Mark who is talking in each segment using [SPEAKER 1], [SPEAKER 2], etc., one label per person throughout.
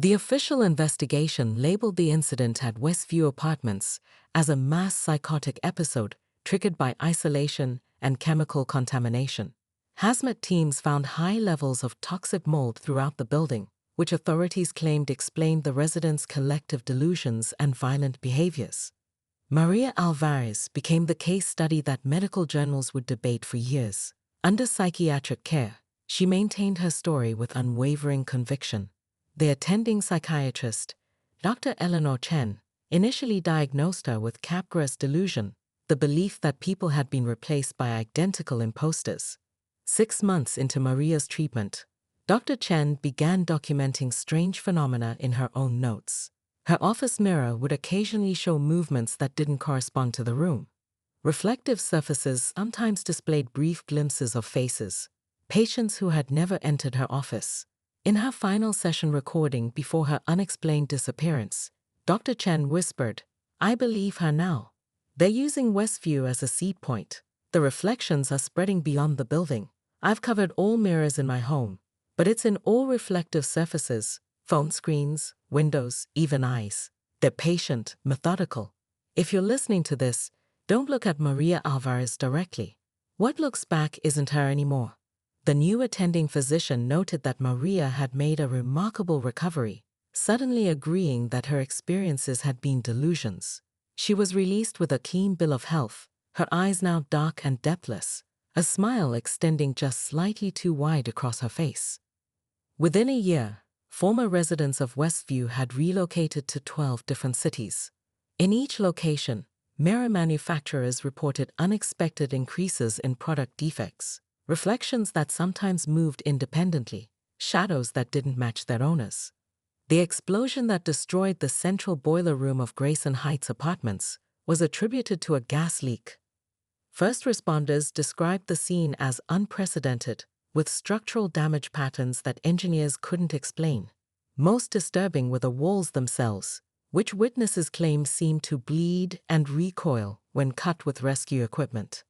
[SPEAKER 1] The official investigation labeled the incident at Westview Apartments as a mass psychotic episode triggered by isolation and chemical contamination. Hazmat teams found high levels of toxic mold throughout the building, which authorities claimed explained the residents' collective delusions and violent behaviors. Maria Alvarez became the case study that medical journals would debate for years. Under psychiatric care, she maintained her story with unwavering conviction. The attending psychiatrist, Dr. Eleanor Chen, initially diagnosed her with Capgras delusion, the belief that people had been replaced by identical imposters. 6 months into Maria's treatment, Dr. Chen began documenting strange phenomena in her own notes. Her office mirror would occasionally show movements that didn't correspond to the room. Reflective surfaces sometimes displayed brief glimpses of faces, patients who had never entered her office. In her final session recording before her unexplained disappearance, Dr. Chen whispered, "I believe her now. They're using Westview as a seed point. The reflections are spreading beyond the building. I've covered all mirrors in my home, but it's in all reflective surfaces, phone screens, windows, even eyes. They're patient, methodical. If you're listening to this, don't look at Maria Alvarez directly. What looks back isn't her anymore." The new attending physician noted that Maria had made a remarkable recovery, suddenly agreeing that her experiences had been delusions. She was released with a clean bill of health, her eyes now dark and depthless, a smile extending just slightly too wide across her face. Within a year, former residents of Westview had relocated to 12 different cities. In each location, mirror manufacturers reported unexpected increases in product defects, reflections that sometimes moved independently, shadows that didn't match their owners. The explosion that destroyed the central boiler room of Grayson Heights Apartments was attributed to a gas leak. First responders described the scene as unprecedented, with structural damage patterns that engineers couldn't explain. Most disturbing were the walls themselves, which witnesses claimed seemed to bleed and recoil when cut with rescue equipment.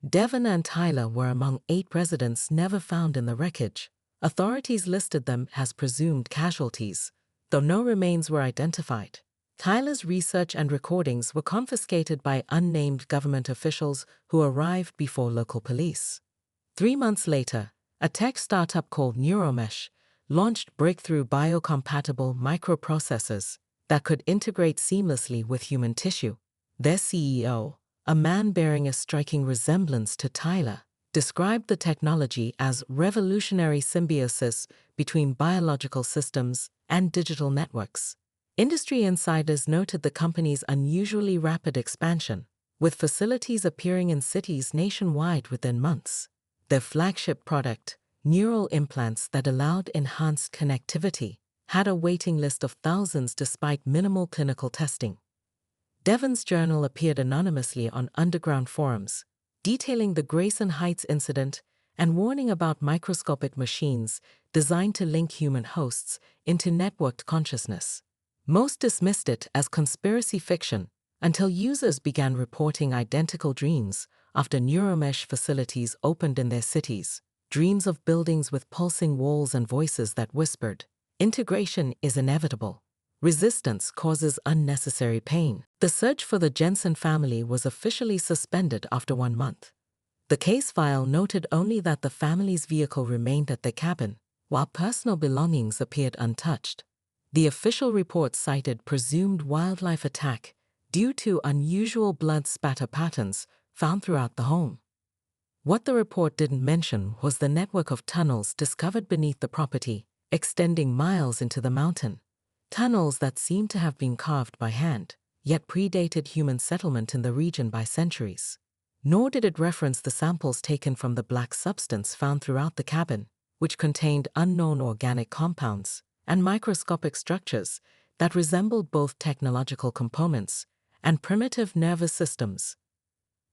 [SPEAKER 1] Devon and Tyler were among 8 residents never found in the wreckage. Authorities listed them as presumed casualties, though no remains were identified. Tyler's research and recordings were confiscated by unnamed government officials who arrived before local police. 3 months later, a tech startup called Neuromesh launched breakthrough biocompatible microprocessors that could integrate seamlessly with human tissue. Their CEO, a man bearing a striking resemblance to Tyler, described the technology as revolutionary symbiosis between biological systems and digital networks. Industry insiders noted the company's unusually rapid expansion, with facilities appearing in cities nationwide within months. Their flagship product, neural implants that allowed enhanced connectivity, had a waiting list of thousands despite minimal clinical testing. Devon's journal appeared anonymously on underground forums, detailing the Grayson Heights incident and warning about microscopic machines designed to link human hosts into networked consciousness. Most dismissed it as conspiracy fiction until users began reporting identical dreams after Neuromesh facilities opened in their cities, dreams of buildings with pulsing walls and voices that whispered, "Integration is inevitable. Resistance causes unnecessary pain." The search for the Jensen family was officially suspended after 1 month. The case file noted only that the family's vehicle remained at their cabin, while personal belongings appeared untouched. The official report cited presumed wildlife attack due to unusual blood spatter patterns found throughout the home. What the report didn't mention was the network of tunnels discovered beneath the property, extending miles into the mountain. Tunnels that seemed to have been carved by hand, yet predated human settlement in the region by centuries. Nor did it reference the samples taken from the black substance found throughout the cabin, which contained unknown organic compounds and microscopic structures that resembled both technological components and primitive nervous systems.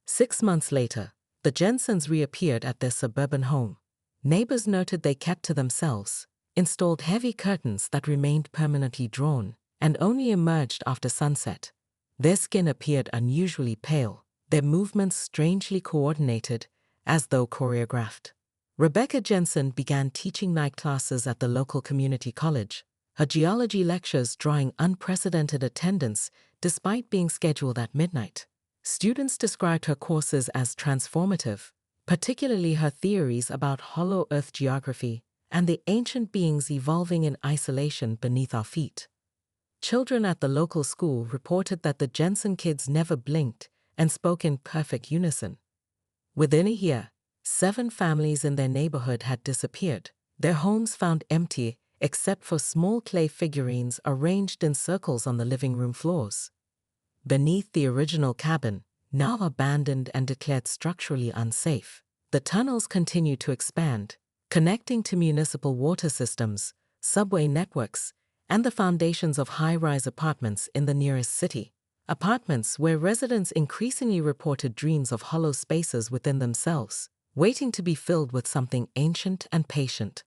[SPEAKER 1] 6 months later, the Jensens reappeared at their suburban home. Neighbors noted they kept to themselves, installed heavy curtains that remained permanently drawn, and only emerged after sunset. Their skin appeared unusually pale, their movements strangely coordinated, as though choreographed. Rebecca Jensen began teaching night classes at the local community college, her geology lectures drawing unprecedented attendance despite being scheduled at midnight. Students described her courses as transformative, particularly her theories about hollow earth geography and the ancient beings evolving in isolation beneath our feet. Children at the local school reported that the Jensen kids never blinked and spoke in perfect unison. Within a year, 7 families in their neighborhood had disappeared, their homes found empty except for small clay figurines arranged in circles on the living room floors. Beneath the original cabin, now abandoned and declared structurally unsafe, the tunnels continue to expand, connecting to municipal water systems, subway networks, and the foundations of high-rise apartments in the nearest city. Apartments where residents increasingly reported dreams of hollow spaces within themselves, waiting to be filled with something ancient and patient.